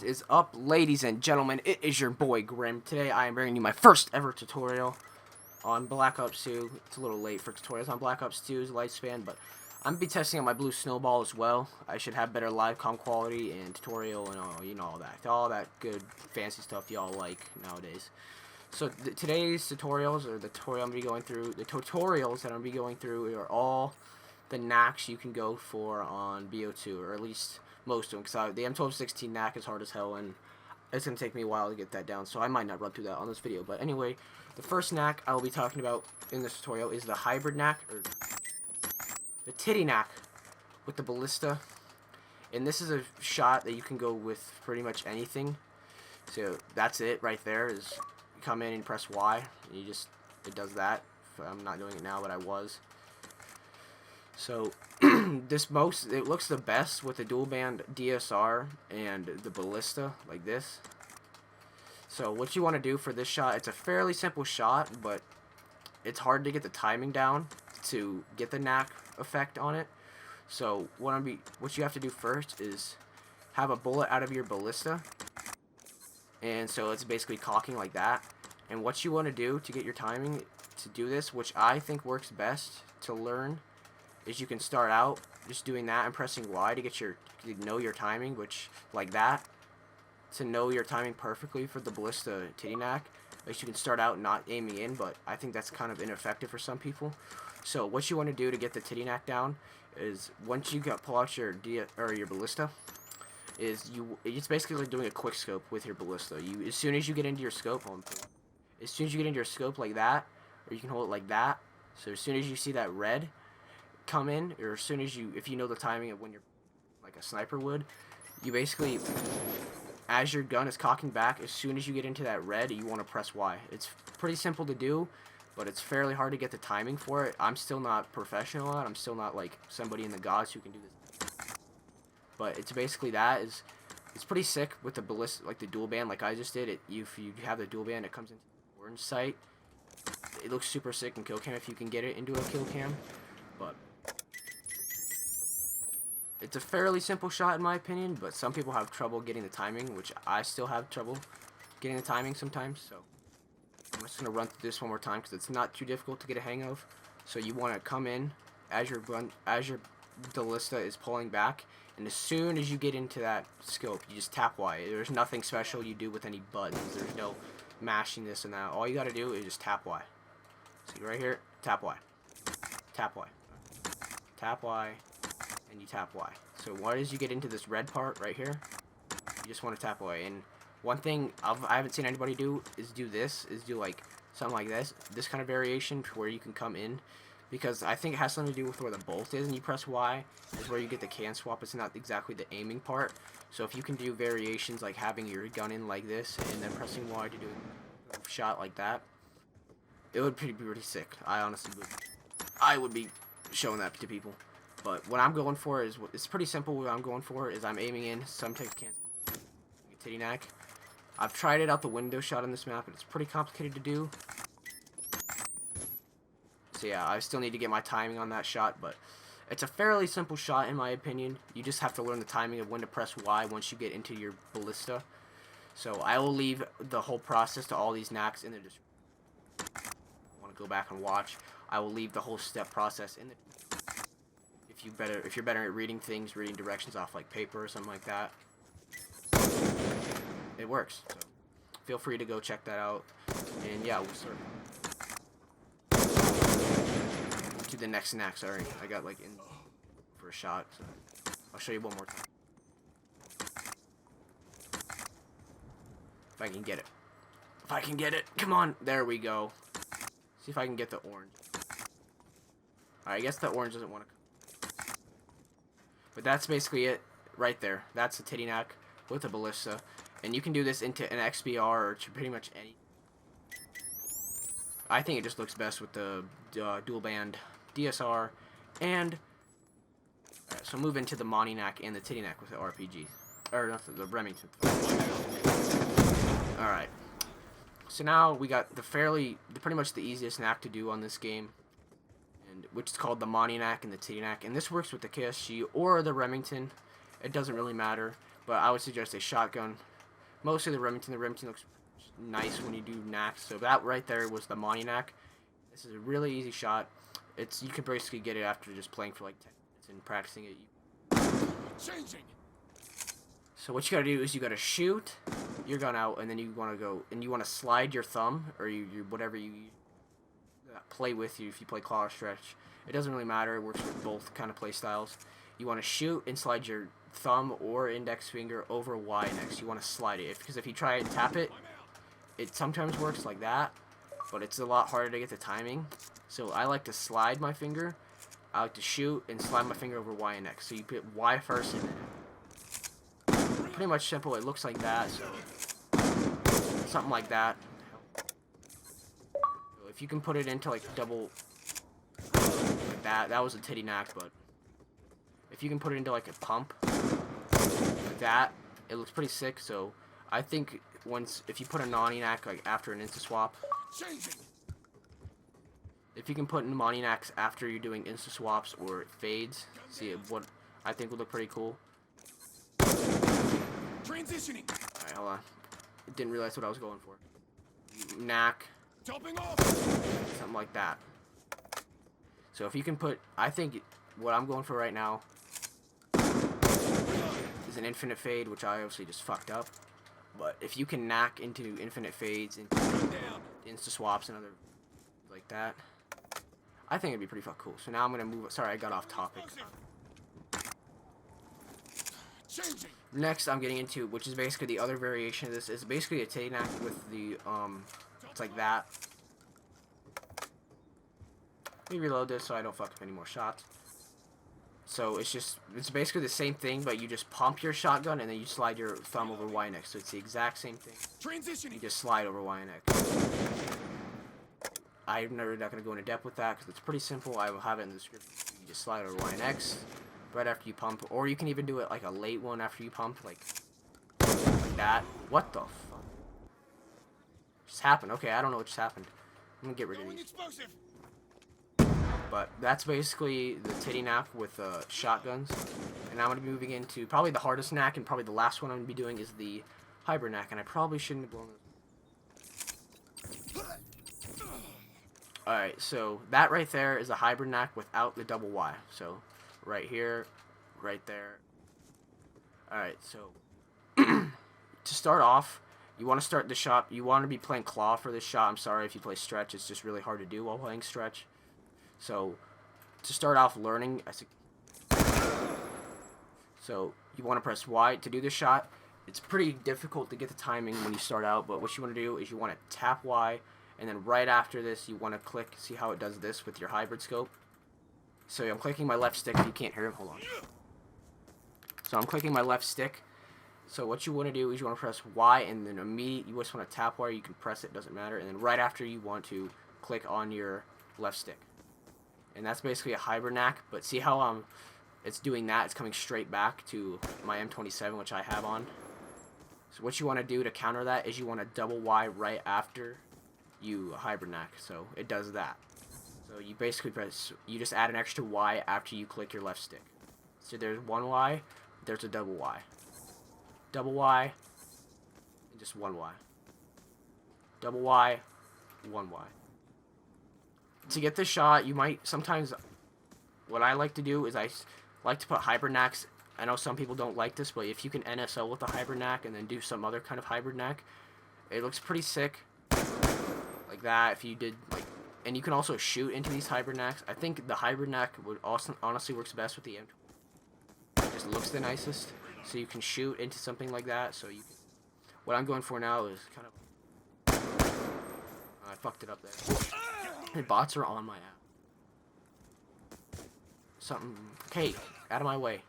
Is up, ladies and gentlemen? It is your boy Grimm. Today I am bringing you my first ever tutorial on Black Ops 2. It's a little late for tutorials on Black Ops 2's lifespan, but I'm gonna be testing out my blue snowball as well. I should have better live comm quality and tutorial and all that good fancy stuff y'all like nowadays. So today's tutorials, or the tutorial I'm gonna be going through, the tutorials that I'm gonna be going through are all the Nacs you can go for on BO2, or at least most of them, because the M1216 Nac is hard as hell, and it's going to take me a while to get that down, so I might not run through that on this video. But anyway, the first Nac I will be talking about in this tutorial is the hybrid Nac, or the titty Nac with the ballista. And this is a shot that you can go with pretty much anything. So that's it right there, is you come in and press Y, and it does that. I'm not doing it now, but I was. So it looks the best with the dual band DSR and the ballista like this. So what you want to do for this shot, it's a fairly simple shot, but it's hard to get the timing down to get the Nac effect on it. So what you have to do first is have a bullet out of your ballista, and so it's basically cocking like that. And what you want to do to get your timing to do this, which I think works best to learn, is you can start out just doing that and pressing Y to know your timing, which like that, to know your timing perfectly for the ballista titty Nac. Like, you can start out not aiming in, but I think that's kind of ineffective for some people. So what you want to do to get the titty Nac down is, once you pull out your ballista, it's basically like doing a quick scope with your ballista. As soon as you get into your scope, like that, or you can hold it like that. So as soon as you see that red come in, or as soon as if you know the timing of when you're like a sniper would, you basically, as your gun is cocking back, as soon as you get into that red, you want to press Y. It's pretty simple to do, but it's fairly hard to get the timing for it. I'm still not professional at it. I'm still not like somebody in the gods who can do this. But it's basically that. It's pretty sick with the ballista, like the dual band, like I just did. If you have the dual band, it comes into the orange sight. It looks super sick in kill cam if you can get it into a kill cam. But it's a fairly simple shot in my opinion, but some people have trouble getting the timing, which I still have trouble getting the timing sometimes. So I'm just going to run through this one more time because it's not too difficult to get a hang of. So you want to come in as your ballista is pulling back, and as soon as you get into that scope, you just tap Y. There's nothing special you do with any buttons. There's no mashing this and that. All you got to do is just tap Y. See right here, tap Y. Tap Y. Tap Y. And you tap Y. So what is, you get into this red part right here, you just want to tap Y. And one thing I haven't seen anybody do is do like something like this kind of variation where you can come in, because I think it has something to do with where the bolt is, and you press Y is where you get the can swap. It's not exactly the aiming part. So if you can do variations like having your gun in like this and then pressing Y to do a shot like that, it would be pretty sick. I honestly would be showing that to people. But what I'm going for is, it's pretty simple. What I'm going for is I'm aiming in, sometimes can't titty Nac. I've tried it out the window shot on this map, and it's pretty complicated to do. So yeah, I still need to get my timing on that shot, but it's a fairly simple shot in my opinion. You just have to learn the timing of when to press Y once you get into your ballista. So I will leave the whole process to all these Nacs in the description. Want to go back and watch, I will leave the whole step process in the if you're better at reading directions off like paper or something like that. It works. So feel free to go check that out. And yeah, we'll start to the next Nac. Sorry, I got like in for a shot. So I'll show you one more time. If I can get it. If I can get it. Come on. There we go. See if I can get the orange. Alright, I guess the orange doesn't want to come. But that's basically it right there. That's the titty Nac with the ballista. And you can do this into an XBR or to pretty much any. I think it just looks best with the dual band DSR. And alright, so move into the Monty Knack and the titty Nac with the RPG. Or not the Remington. Alright. So now we got pretty much the easiest Nac to do on this game, which is called the Monty Knack and the titty Nac. And this works with the KSG or the Remington. It doesn't really matter. but I would suggest a shotgun. Mostly the Remington. The Remington looks nice when you do Nacs. So that right there was the Monty Knack. This is a really easy shot. You can basically get it after just playing for like 10 minutes and practicing it. Changing. So what you gotta do is you gotta shoot your gun out, and then you wanna go and you wanna slide your thumb or you whatever you play with. If you play claw or stretch, it doesn't really matter. It works with both kind of play styles. You wanna shoot and slide your thumb or index finger over Y next. You wanna slide it because if you try and tap it, it sometimes works like that, but it's a lot harder to get the timing. So I like to slide my finger. I like to shoot and slide my finger over Y and X. So you put Y first and then pretty much simple. It looks like that. So something like that. So if you can put it into like double like that was a titty knack, but if you can put it into like a pump like that, it looks pretty sick. So I think if you put a Monty Knack like after an insta swap, if you can put in Monty Knacks after you're doing insta swaps or fades, see what I think would look pretty cool. Transitioning. Alright, hold on. Didn't realize what I was going for. Knack. Jumping off. Something like that. So if you can put, I think what I'm going for right now is an infinite fade, which I obviously just fucked up. But if you can knack into infinite fades, into insta swaps and other like that, I think it'd be pretty fucking cool. So now I'm gonna move. Sorry, I got off topic. Next, I'm getting into, which is basically the other variation of this. Is basically a titty knack with the it's like that. Let me reload this so I don't fuck up any more shots. So it's basically the same thing, but you just pump your shotgun and then you slide your thumb over Y and X. So it's the exact same thing. You just slide over Y and X. I'm not going to go into depth with that because it's pretty simple. I will have it in the description. You just slide over Y and X right after you pump, or you can even do it like a late one after you pump, like that. What the fuck just happened? Okay, I don't know what just happened. I'm gonna get rid of these. But that's basically the titty knack with shotguns. And I'm going to be moving into probably the hardest knack, and probably the last one I'm going to be doing is the hybrid knack. And I probably shouldn't have blown this. Alright, so that right there is a hybrid knack without the double Y. So right here, right there. Alright, so to start off, you want to start the shot. You want to be playing claw for this shot. I'm sorry if you play stretch. It's just really hard to do while playing stretch. So, to start off learning, so you want to press Y to do this shot. It's pretty difficult to get the timing when you start out, but what you want to do is you want to tap Y, and then right after this, you want to click, see how it does this with your hybrid scope. So I'm clicking my left stick, if you can't hear it, hold on. So I'm clicking my left stick. So what you want to do is you want to press Y, and then immediately you just want to tap Y, you can press it, doesn't matter, and then right after you want to click on your left stick. And that's basically a hybrid knack, but see how it's doing that? It's coming straight back to my M27, which I have on. So what you want to do to counter that is you want to double Y right after you hybrid knack. So it does that. So you basically you just add an extra Y after you click your left stick. So there's one Y, there's a double Y. Double Y, and just one Y. Double Y, one Y. To get this shot, you might sometimes, what I like to do is I like to put hybrid knacks. I know some people don't like this, but if you can NSL with a hybrid knack and then do some other kind of hybrid knack, it looks pretty sick. Like that, if you did, like, and you can also shoot into these hybrid knacks. I think the hybrid knack would also honestly works best with the M20. It just looks the nicest. So you can shoot into something like that. So you can, what I'm going for now is kind of, I fucked it up there. The bots are on my app. Something. Okay, out of my way.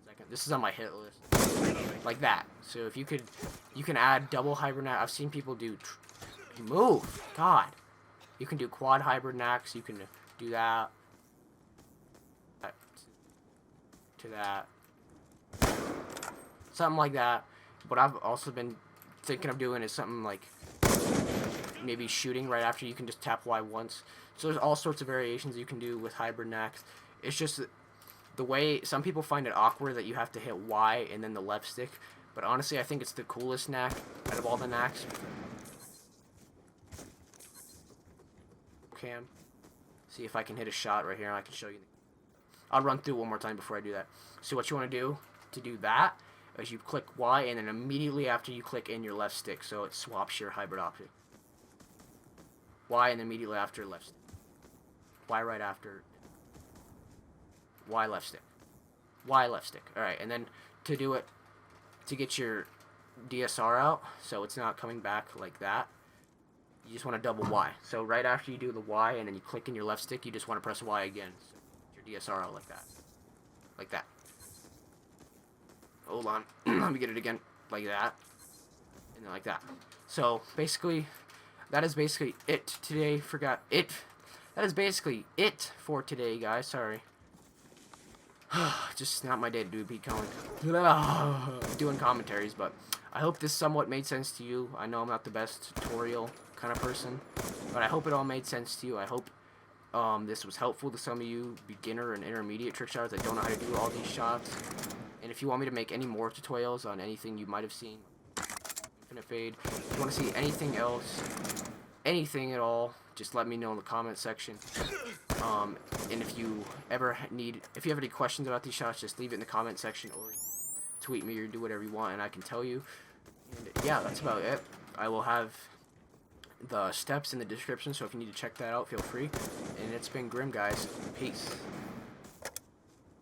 Second. This is on my hit list. Like that. So if you could, you can add double hybrid knack. I've seen people do. Move. God. You can do quad hybrid knacks. You can do that. To that. Something like that. What I've also been thinking of doing is something like maybe shooting right after. You can just tap Y once. So there's all sorts of variations you can do with hybrid knacks. It's just The way some people find it awkward that you have to hit Y and then the left stick, but honestly, I think it's the coolest knack out of all the knacks. Cam, see if I can hit a shot right here. And I can show you. I'll run through one more time before I do that. So what you want to do that is you click Y, and then immediately after you click in your left stick, so it swaps your hybrid optic. Y, and immediately after left stick. Y right after. Y left stick. Y left stick. Alright, and then to do it, to get your DSR out, so it's not coming back like that, you just want to double Y. So right after you do the Y and then you click in your left stick, you just want to press Y again. So your DSR out like that. Like that. Hold on. Let me get it again. Like that. And then like that. So basically, that is basically it today. Forgot it. That is basically it for today, guys. Sorry. Just not my day to do beat doing commentaries, but I hope this somewhat made sense to you. I know I'm not the best tutorial kind of person, but I hope it all made sense to you. I hope this was helpful to some of you beginner and intermediate trick shots that don't know how to do all these shots. And if you want me to make any more tutorials on anything you might have seen, Infinite Fade, if you want to see anything else, anything at all, just let me know in the comment section. And if you have any questions about these shots, just leave it in the comment section or tweet me or do whatever you want and I can tell you. And yeah, that's about it. I will have the steps in the description, so if you need to check that out, feel free. And it's been Grimm, guys. Peace.